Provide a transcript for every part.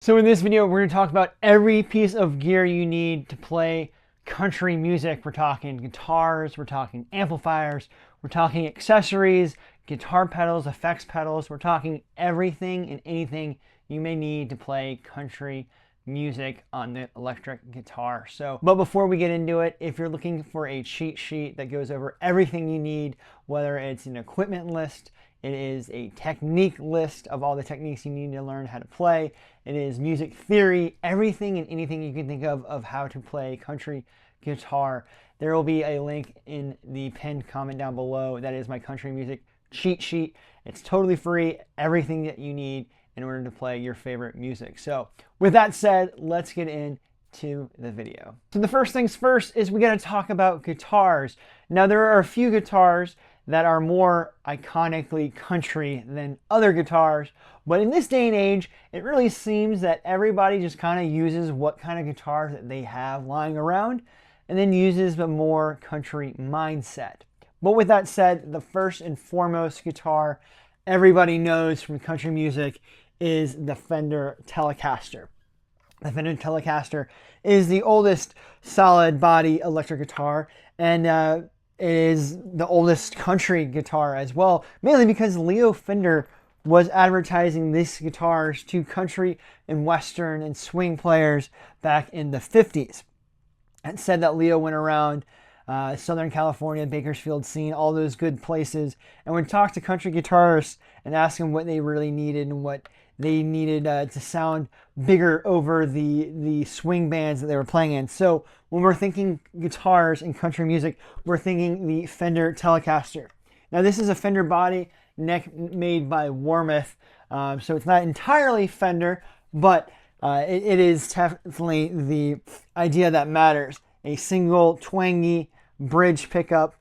So in this video, we're going to talk about every piece of gear you need to play country music. We're talking guitars, we're talking amplifiers, we're talking accessories, guitar pedals, effects pedals. We're talking everything and anything you may need to play country music on the electric guitar. But before we get into it, if you're looking for a cheat sheet that goes over everything you need, whether it's an equipment list, it is a technique list of all the techniques you need to learn how to play. It is music theory, everything and anything you can think of how to play country guitar. There will be a link in the pinned comment down below. That is my country music cheat sheet. It's totally free, everything that you need in order to play your favorite music. So with that said, let's get into the video. So the first things first is we got to talk about guitars. Now there are a few guitars that are more iconically country than other guitars, but in this day and age, it really seems that everybody just kind of uses what kind of guitars that they have lying around and then uses the more country mindset. But with that said, the first and foremost guitar everybody knows from country music is the Fender Telecaster. The Fender Telecaster is the oldest solid body electric guitar, and it is the oldest country guitar as well, mainly because Leo Fender was advertising these guitars to country and western and swing players back in the 50s. It said that Leo went around Southern California, Bakersfield scene, all those good places, and would talk to country guitarists and ask them what they really needed and what they needed to sound bigger over the swing bands that they were playing in. So when we're thinking guitars and country music, we're thinking the Fender Telecaster. Now this is a Fender body, neck made by Warmoth, so it's not entirely Fender, but it is definitely the idea that matters. A single twangy bridge pickup,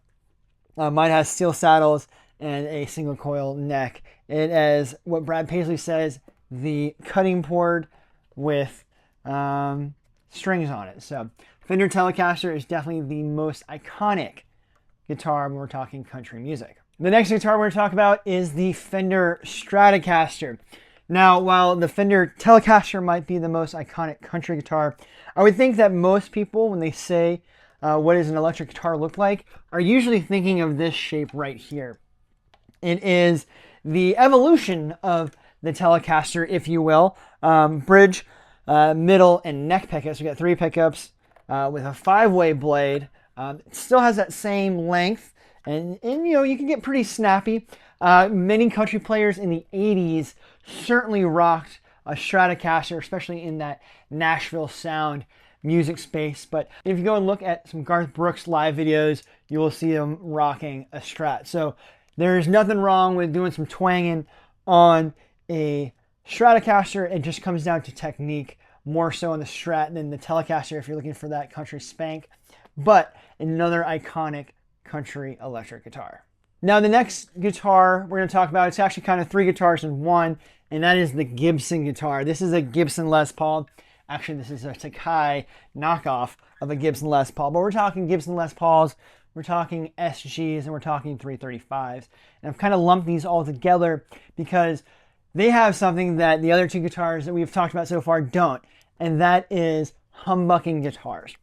mine has steel saddles and a single coil neck. It has what Brad Paisley says, the cutting board with strings on it. So Fender Telecaster is definitely the most iconic guitar when we're talking country music. The next guitar we're going to talk about is the Fender Stratocaster. Now, while the Fender Telecaster might be the most iconic country guitar, I would think that most people, when they say what does an electric guitar look like, are usually thinking of this shape right here. It is the evolution of the Telecaster, if you will. Bridge, middle, and neck pickups. We got 3 pickups with a 5-way blade. It still has that same length, and you know, you can get pretty snappy. Many country players in the 80s certainly rocked a Stratocaster, especially in that Nashville sound music space. But if you go and look at some Garth Brooks live videos, you will see him rocking a Strat. So there's nothing wrong with doing some twanging on a Stratocaster. It just comes down to technique, more so on the Strat than the Telecaster if you're looking for that country spank. But another iconic country electric guitar. Now the next guitar we're going to talk about, it's actually kind of 3 guitars in one, and that is the Gibson guitar. This is a Gibson Les Paul. Actually, this is a Sakai knockoff of a Gibson Les Paul, but we're talking Gibson Les Pauls, we're talking SGs, and we're talking 335s. And I've kind of lumped these all together because they have something that the other 2 guitars that we've talked about so far don't, and that is humbucking guitars.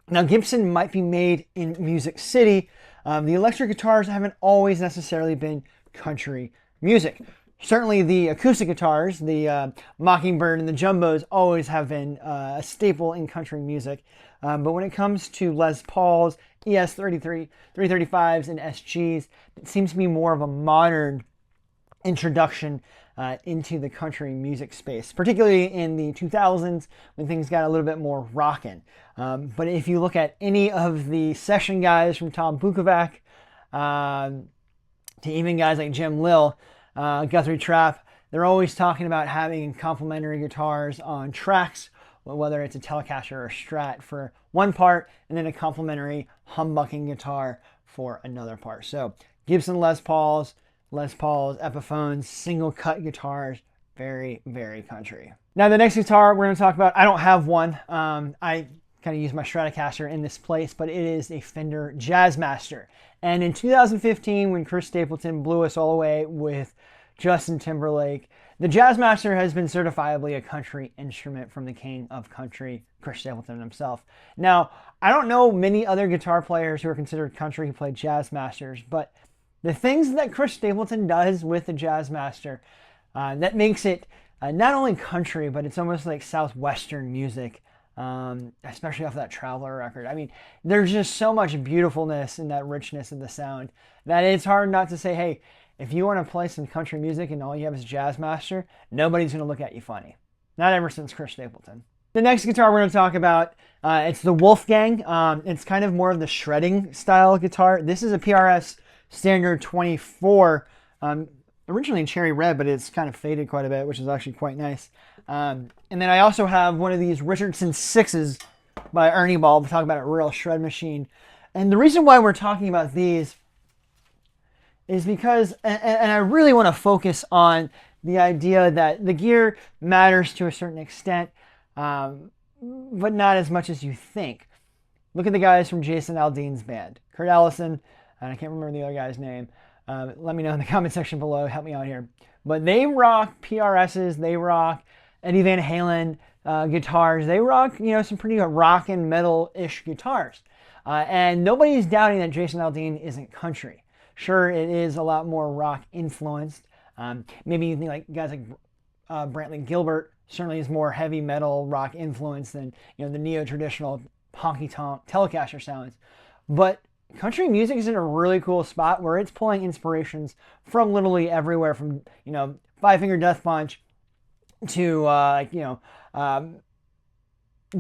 Now Gibson might be made in Music City. The electric guitars haven't always necessarily been country music. Certainly the acoustic guitars, the Mockingbird and the Jumbos, always have been a staple in country music. But when it comes to Les Pauls, ES33, 335s, and SGs, it seems to be more of a modern introduction into the country music space, particularly in the 2000s when things got a little bit more rockin'. But if you look at any of the session guys from Tom Bukovac to even guys like Jim Lill, Guthrie Trapp, they're always talking about having complementary guitars on tracks, whether it's a Telecaster or a Strat for one part, and then a complementary humbucking guitar for another part. So Gibson Les Pauls, Epiphones, single cut guitars, very, very country. Now the next guitar we're going to talk about, I don't have one. I kind of use my Stratocaster in this place, but it is a Fender Jazzmaster. And in 2015, when Chris Stapleton blew us all away with Justin Timberlake, The Jazzmaster has been certifiably a country instrument from the king of country, Chris Stapleton himself. Now, I don't know many other guitar players who are considered country who play Jazzmasters, but the things that Chris Stapleton does with the Jazzmaster, that makes it not only country, but it's almost like southwestern music, especially off that Traveler record. I mean, there's just so much beautifulness in that richness of the sound that it's hard not to say, hey, if you want to play some country music and all you have is Jazzmaster, nobody's going to look at you funny. Not ever since Chris Stapleton. The next guitar we're going to talk about, it's the Wolfgang. It's kind of more of the shredding style guitar. This is a PRS Standard 24, originally in cherry red, but it's kind of faded quite a bit, which is actually quite nice. And then I also have one of these Richardson 6s by Ernie Ball. We'll talk about a real shred machine. And the reason why we're talking about these is because, and I really want to focus on the idea that the gear matters to a certain extent, but not as much as you think. Look at the guys from Jason Aldean's band. Kurt Allison, and I can't remember the other guy's name. Let me know in the comment section below. Help me out here. But they rock PRSs. They rock Eddie Van Halen guitars. They rock, some pretty rock and metal-ish guitars. And nobody's doubting that Jason Aldean isn't country. Sure, it is a lot more rock influenced. Maybe you think like guys like Brantley Gilbert certainly is more heavy metal rock influenced than the neo-traditional honky-tonk Telecaster sounds. But country music is in a really cool spot where it's pulling inspirations from literally everywhere, from Five Finger Death Punch to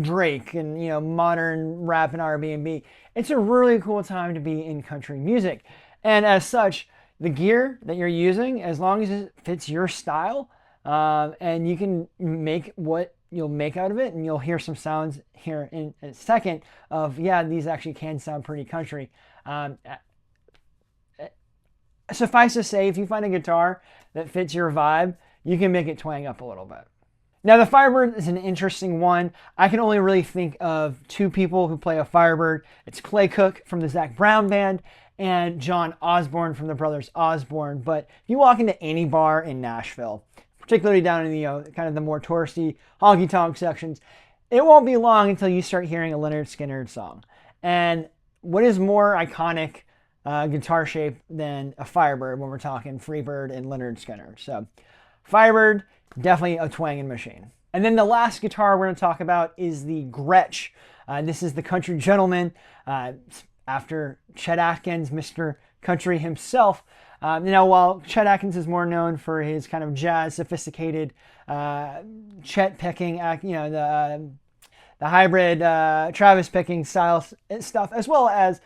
Drake and modern rap and R&B. It's a really cool time to be in country music. And as such, the gear that you're using, as long as it fits your style, and you can make what you'll make out of it, and you'll hear some sounds here in a second of, yeah, these actually can sound pretty country. Suffice to say, if you find a guitar that fits your vibe, you can make it twang up a little bit. Now, the Firebird is an interesting one. I can only really think of two people who play a Firebird. It's Clay Cook from the Zac Brown Band and John Osborne from the Brothers Osborne. But if you walk into any bar in Nashville, particularly down in the kind of the more touristy honky-tonk sections, it won't be long until you start hearing a Lynyrd Skynyrd song. And what is more iconic guitar shape than a Firebird when we're talking Freebird and Lynyrd Skynyrd? So Firebird, definitely a twanging machine. And then the last guitar we're going to talk about is the Gretsch. This is the Country Gentleman, after Chet Atkins, Mr. Country himself. While Chet Atkins is more known for his kind of jazz, sophisticated Chet picking, the hybrid Travis picking style stuff, as well as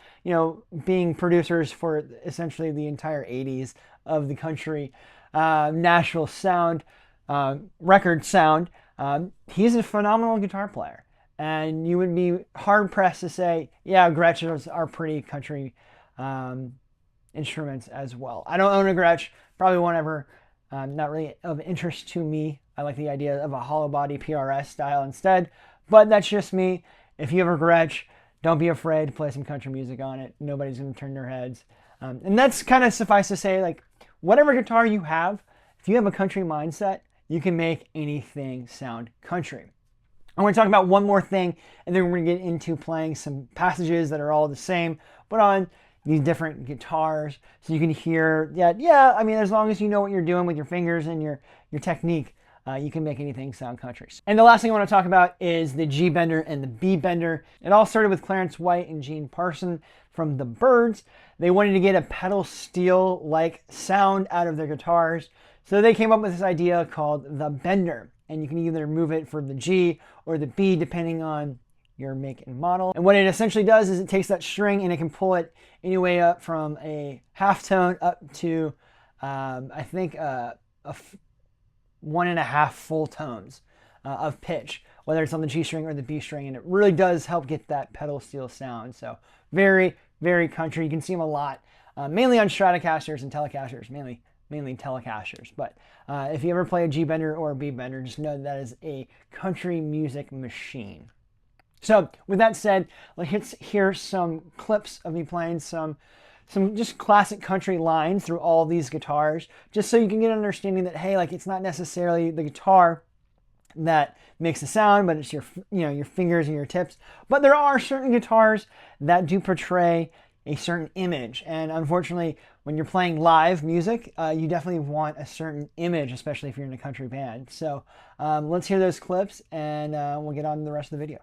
being producers for essentially the entire 80s of the country Nashville sound, record sound. He's a phenomenal guitar player, and you would be hard pressed to say, yeah, Gretches are pretty country instruments as well. I don't own a Gretsch, probably won't ever. Not really of interest to me. I like the idea of a hollow body PRS style instead, but that's just me. If you have a Gretsch, don't be afraid to play some country music on it. Nobody's going to turn their heads. And that's kind of suffice to say, like, whatever guitar you have, if you have a country mindset, you can make anything sound country. I'm going to talk about one more thing, and then we're going to get into playing some passages that are all the same, but on these different guitars, so you can hear that, yeah, I mean, as long as you know what you're doing with your fingers and your technique, you can make anything sound country. And the last thing I want to talk about is the G bender and the B bender. It all started with Clarence White and Gene Parson from the Byrds. They wanted to get a pedal steel-like sound out of their guitars, so they came up with this idea called the bender. And you can either move it for the G or the B, depending on your make and model. And what it essentially does is it takes that string and it can pull it any way up from a half tone up to, I think, 1.5 full tones of pitch, whether it's on the G string or the B string. And it really does help get that pedal steel sound. So very, very country. You can see them a lot, mainly on Stratocasters and Telecasters, mainly Telecasters. But if you ever play a G bender or a B bender, just know that is a country music machine. So with that said, let's hear some clips of me playing some some just classic country lines through all these guitars, just so you can get an understanding that, hey, like, it's not necessarily the guitar that makes the sound, but it's your, your fingers and your tips. But there are certain guitars that do portray a certain image, and unfortunately, when you're playing live music, you definitely want a certain image, especially if you're in a country band. So let's hear those clips, and we'll get on to the rest of the video.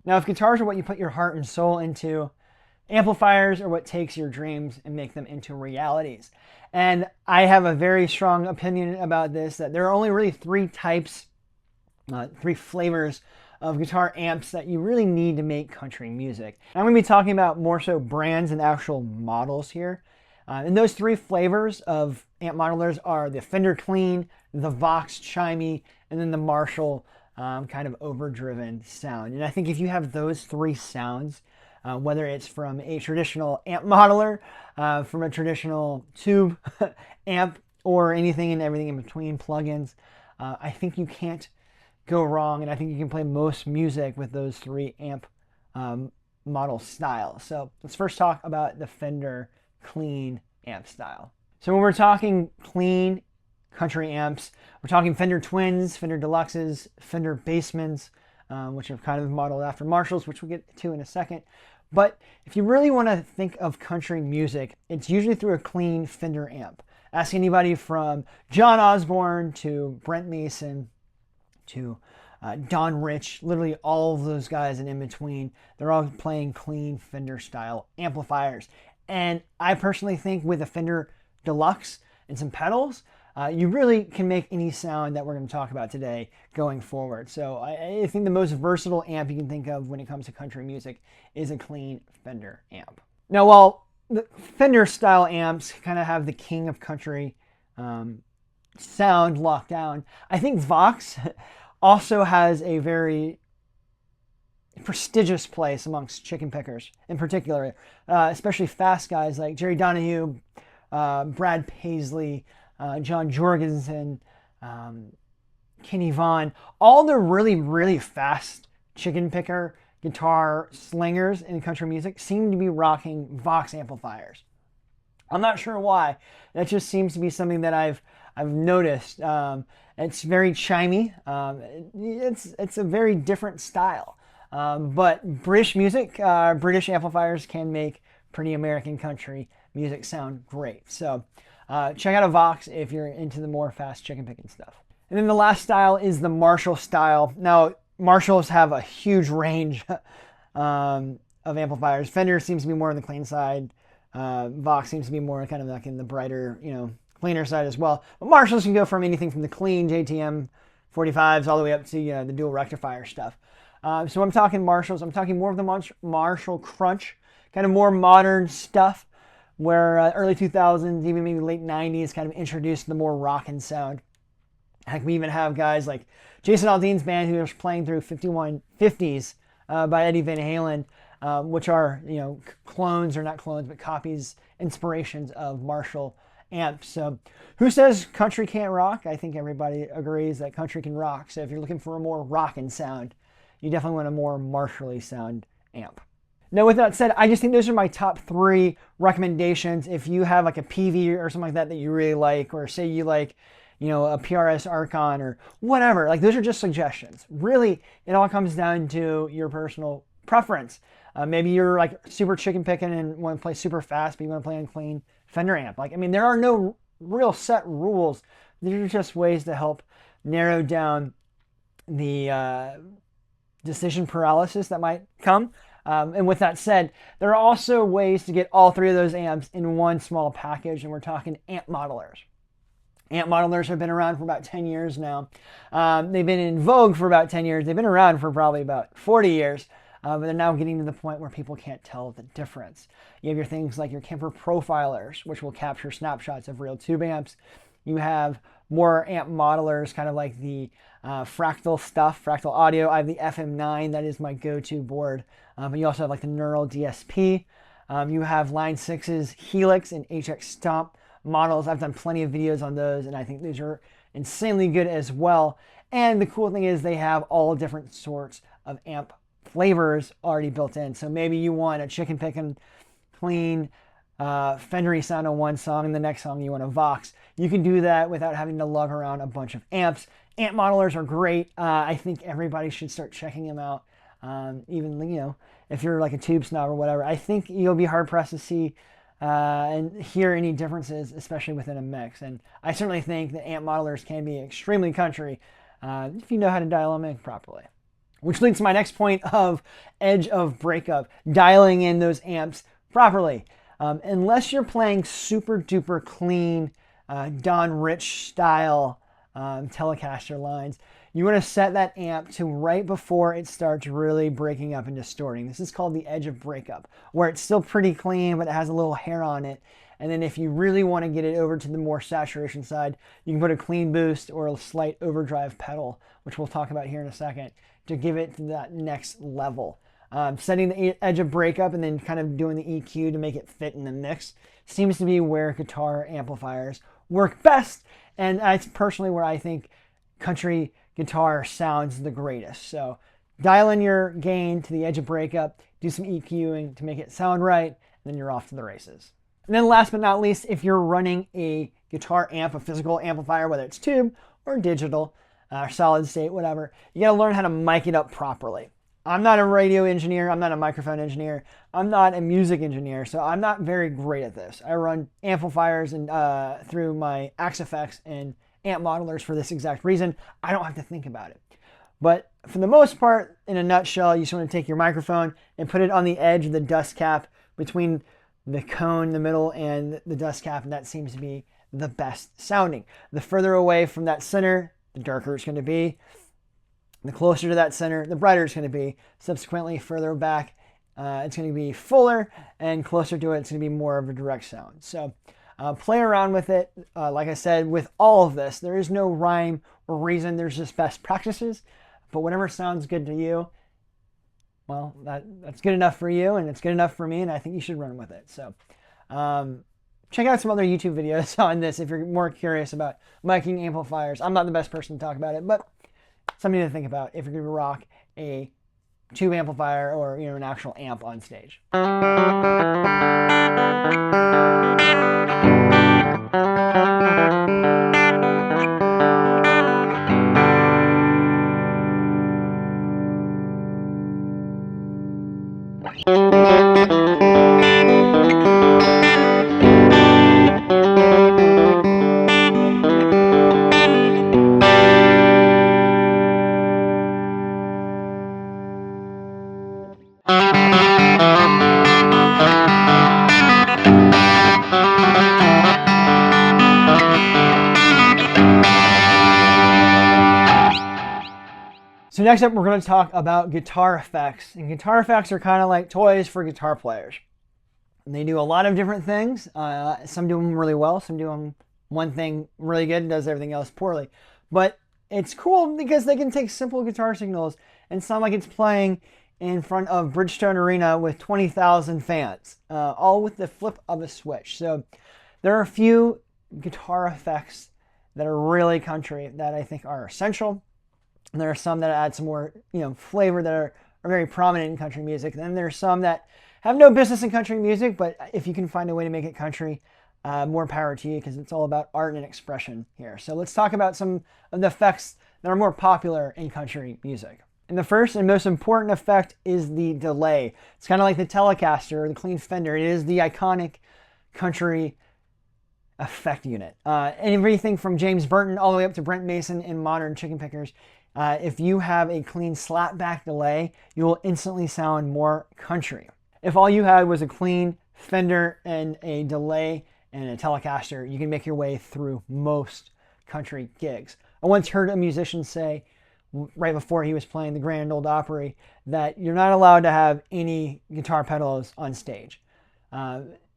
Now, if guitars are what you put your heart and soul into, amplifiers are what takes your dreams and make them into realities. And I have a very strong opinion about this, that there are only really three types, three flavors of guitar amps that you really need to make country music. I'm going to be talking about more so brands and actual models here. And those three flavors of amp modelers are the Fender Clean, the Vox Chimey, and then the Marshall kind of overdriven sound. And I think if you have those three sounds, whether it's from a traditional amp modeler, from a traditional tube amp, or anything and everything in between, plugins, I think you can't go wrong, and I think you can play most music with those three amp model styles. So let's first talk about the Fender Clean amp style. So when we're talking clean country amps, we're talking Fender Twins, Fender Deluxes, Fender Bassmans, which are kind of modeled after Marshalls, which we'll get to in a second. But if you really want to think of country music, it's usually through a clean Fender amp. Ask anybody from John Osborne to Brent Mason to Don Rich, literally all of those guys and in between, they're all playing clean Fender style amplifiers. And I personally think with a Fender Deluxe and some pedals, you really can make any sound that we're going to talk about today going forward. So I think the most versatile amp you can think of when it comes to country music is a clean Fender amp. Now, while the Fender style amps kind of have the king of country sound locked down, I think Vox also has a very prestigious place amongst chicken pickers in particular, especially fast guys like Jerry Donahue, Brad Paisley, John Jorgensen, Kenny Vaughn. All the really, really fast chicken picker guitar slingers in country music seem to be rocking Vox amplifiers. I'm not sure why. That just seems to be something that I've noticed. It's very chimey. It's a very different style. But British music, British amplifiers can make pretty American country music sound great. So check out a Vox if you're into the more fast chicken picking stuff. And then the last style is the Marshall style. Now, Marshalls have a huge range of amplifiers. Fender seems to be more on the clean side. Vox seems to be more kind of like in the brighter, cleaner side as well. But Marshalls can go from anything from the clean JTM 45s all the way up to the dual rectifier stuff. So I'm talking Marshalls. I'm talking more of the Marshall Crunch, kind of more modern stuff, where early 2000s, even maybe late 90s, kind of introduced the more rockin' sound. Heck, we even have guys like Jason Aldean's band who was playing through 5150s by Eddie Van Halen, which are clones, or not clones, but copies, inspirations of Marshall amps. So who says country can't rock? I think everybody agrees that country can rock. So if you're looking for a more rockin' sound, you definitely want a more Marshall-y sound amp. Now, with that said, I just think those are my top 3 recommendations. If you have like a PV or something like that you really like, or say you like, a PRS Archon or whatever, like those are just suggestions. Really, it all comes down to your personal preference. Maybe you're like super chicken picking and want to play super fast, but you want to play on clean Fender amp. There are no real set rules. These are just ways to help narrow down the decision paralysis that might come. And with that said, there are also ways to get all 3 of those amps in one small package, and we're talking amp modelers. Amp modelers have been around for about 10 years now. They've been in vogue for about 10 years. They've been around for probably about 40 years, but they're now getting to the point where people can't tell the difference. You have your things like your Kemper profilers, which will capture snapshots of real tube amps. You have more amp modelers, kind of like the Fractal stuff, Fractal Audio. I have the FM9, that is my go-to board. But you also have like the Neural DSP. You have Line 6's Helix and HX Stomp models. I've done plenty of videos on those, and I think these are insanely good as well. And the cool thing is they have all different sorts of amp flavors already built in. So maybe you want a chicken picking, clean, Fendery sound on one song, and the next song you want a Vox. You can do that without having to lug around a bunch of amps. Amp modelers are great. I think everybody should start checking them out. Even if you're like a tube snob or whatever, I think you'll be hard pressed to see and hear any differences, especially within a mix. And I certainly think that amp modelers can be extremely country if you know how to dial them in properly. Which leads to my next point of edge of breakup, dialing in those amps properly. Unless you're playing super duper clean Don Rich style Telecaster lines, you want to set that amp to right before it starts really breaking up and distorting. This is called the edge of breakup, where it's still pretty clean, but it has a little hair on it. And then if you really want to get it over to the more saturation side, you can put a clean boost or a slight overdrive pedal, which we'll talk about here in a second, to give it to that next level. Setting the edge of breakup and then kind of doing the EQ to make it fit in the mix seems to be where guitar amplifiers work best. And that's personally where I think country guitar sounds the greatest. So dial in your gain to the edge of breakup, do some EQing to make it sound right, and then you're off to the races. And then last but not least, if you're running a guitar amp, a physical amplifier, whether it's tube or digital, solid state, whatever. You got to learn how to mic it up properly. I'm not a radio engineer. I'm not a microphone engineer. I'm not a music engineer, so I'm not very great at this. I run amplifiers and through my Axe Effects and amp modelers for this exact reason. I don't have to think about it. But for the most part, in a nutshell, you just want to take your microphone and put it on the edge of the dust cap between the cone, the middle, and the dust cap, and that seems to be the best sounding. The further away from that center, the darker it's going to be. The closer to that center, the brighter it's going to be. Subsequently, further back, it's going to be fuller, and closer to it, it's going to be more of a direct sound. So play around with it. Like I said, with all of this, there is no rhyme or reason. There's just best practices. But whatever sounds good to you, well, that's good enough for you, and it's good enough for me, and I think you should run with it. So check out some other YouTube videos on this if you're more curious about miking amplifiers. I'm not the best person to talk about it, but something to think about if you're going to rock a tube amplifier or an actual amp on stage. So next up, we're going to talk about guitar effects. And guitar effects are kind of like toys for guitar players. And they do a lot of different things. Some do them really well. Some do them one thing really good and does everything else poorly. But it's cool because they can take simple guitar signals and sound like it's playing in front of Bridgestone Arena with 20,000 fans, all with the flip of a switch. So there are a few guitar effects that are really country that I think are essential. And there are some that add some more, flavor that are very prominent in country music. And then there are some that have no business in country music, but if you can find a way to make it country, more power to you, because it's all about art and expression here. So let's talk about some of the effects that are more popular in country music. And the first and most important effect is the delay. It's kind of like the Telecaster or the clean Fender. It is the iconic country effect unit. Everything from James Burton all the way up to Brent Mason in modern chicken pickers. If you have a clean slapback delay, you will instantly sound more country. If all you had was a clean Fender and a delay and a Telecaster, you can make your way through most country gigs. I once heard a musician say, right before he was playing the Grand Ole Opry, that you're not allowed to have any guitar pedals on stage.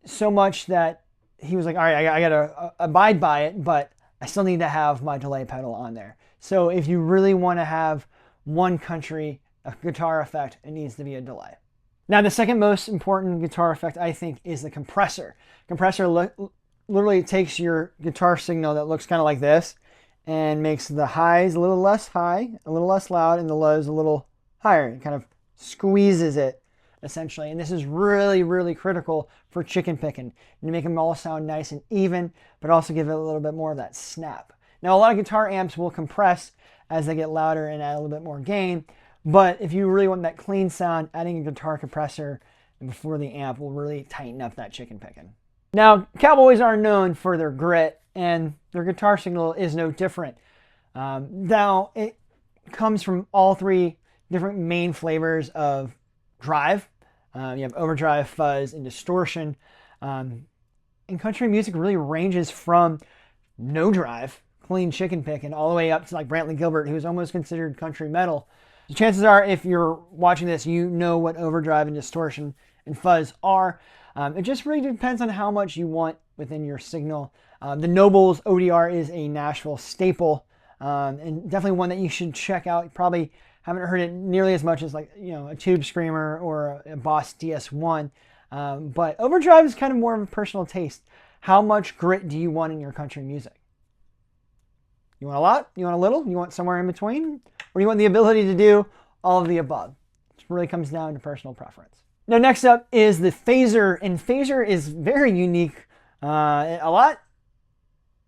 So much that he was like, all right, I gotta abide by it, but I still need to have my delay pedal on there. So if you really want to have one country guitar effect, it needs to be a delay. Now, the second most important guitar effect, I think, is the compressor. Compressor literally takes your guitar signal that looks kind of like this and makes the highs a little less high, a little less loud, and the lows a little higher. It kind of squeezes it, essentially. And this is really, really critical for chicken picking, and to make them all sound nice and even, but also give it a little bit more of that snap. Now, a lot of guitar amps will compress as they get louder and add a little bit more gain, but if you really want that clean sound, adding a guitar compressor before the amp will really tighten up that chicken picking. Now, cowboys are known for their grit, and their guitar signal is no different. Now, it comes from all three different main flavors of drive. You have overdrive, fuzz, and distortion. And country music really ranges from no drive, clean chicken picking, all the way up to like Brantley Gilbert, who's almost considered country metal. The chances are, if you're watching this, you know what overdrive and distortion and fuzz are. It just really depends on how much you want within your signal. The Nobles ODR is a Nashville staple, and definitely one that you should check out. You probably haven't heard it nearly as much as like a Tube Screamer or a Boss DS1, but overdrive is kind of more of a personal taste. How much grit do you want in your country music? You want a lot? You want a little? You want somewhere in between? Or you want the ability to do all of the above? It really comes down to personal preference. Now, next up is the phaser, and phaser is very unique. A lot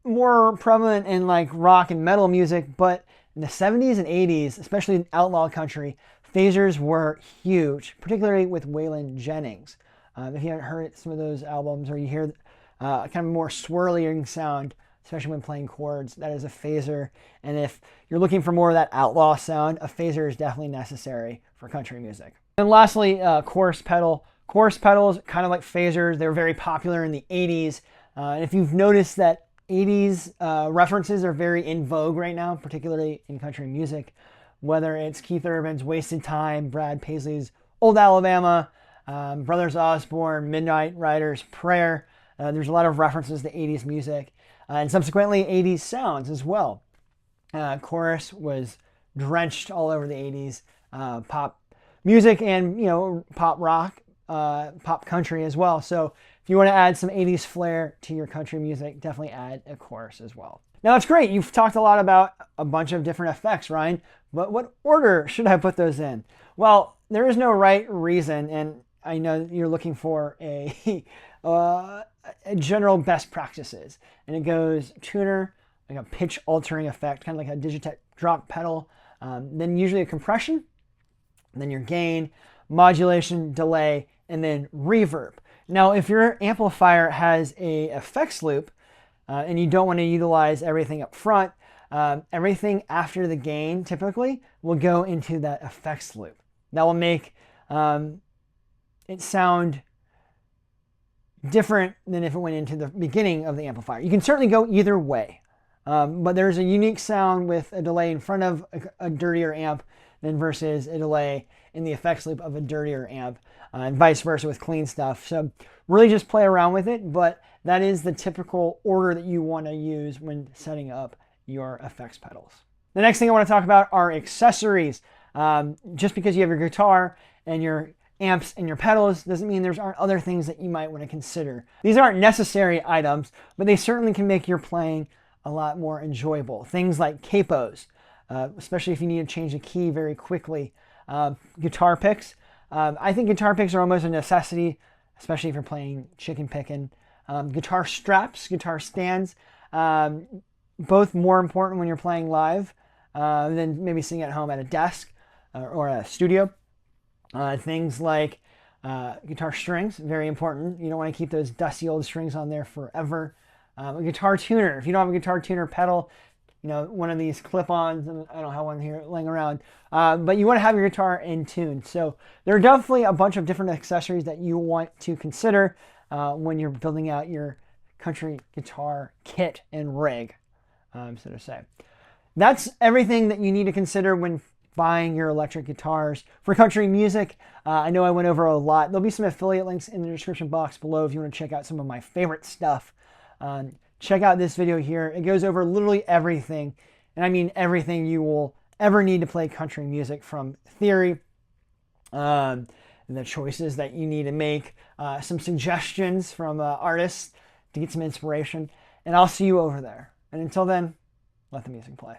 more prevalent in like rock and metal music, but In the 70s and 80s, especially in outlaw country, phasers were huge, particularly with Waylon Jennings. If you haven't heard some of those albums, or you hear kind of more swirling sound, especially when playing chords, that is a phaser. And if you're looking for more of that outlaw sound, a phaser is definitely necessary for country music. And lastly, chorus pedal. Chorus pedals, kind of like phasers, they were very popular in the 80s. And if you've noticed that 80s references are very in vogue right now, particularly in country music, whether it's Keith Urban's Wasted Time, Brad Paisley's Old Alabama, Brothers Osborne, Midnight Rider's Prayer. There's a lot of references to 80s music and subsequently 80s sounds as well. Chorus was drenched all over the 80s pop music and, pop rock, pop country as well. So if you want to add some 80s flair to your country music, definitely add a chorus as well. Now, it's great. You've talked a lot about a bunch of different effects, Ryan, but what order should I put those in? Well, there is no right reason, and I know you're looking for a general best practices. And it goes tuner, like a pitch altering effect, kind of like a Digitech drop pedal, then usually a compression, then your gain, modulation, delay, and then reverb. Now, if your amplifier has a effects loop and you don't want to utilize everything up front, everything after the gain typically will go into that effects loop. That will make it sound different than if it went into the beginning of the amplifier. You can certainly go either way, but there's a unique sound with a delay in front of a dirtier amp than versus a delay in the effects loop of a dirtier amp, and vice versa with clean stuff. So really just play around with it, but that is the typical order that you want to use when setting up your effects pedals. The next thing I want to talk about are accessories. Just because you have your guitar and your amps and your pedals doesn't mean there aren't other things that you might want to consider. These aren't necessary items, but they certainly can make your playing a lot more enjoyable. Things like capos, especially if you need to change the key very quickly. Guitar picks. I think guitar picks are almost a necessity, especially if you're playing chicken picking. Guitar straps, guitar stands, both more important when you're playing live than maybe sitting at home at a desk or a studio. Things like guitar strings, very important. You don't want to keep those dusty old strings on there forever. A guitar tuner. If you don't have a guitar tuner pedal, one of these clip-ons, and I don't have one here laying around, but you want to have your guitar in tune. So there are definitely a bunch of different accessories that you want to consider when you're building out your country guitar kit and rig, so to say. That's everything that you need to consider when buying your electric guitars for country music. I know I went over a lot. There'll be some affiliate links in the description box below if you want to check out some of my favorite stuff. Check out this video here. It goes over literally everything, and I mean everything you will ever need to play country music, from theory, the choices that you need to make, some suggestions from artists to get some inspiration, and I'll see you over there. And until then, let the music play.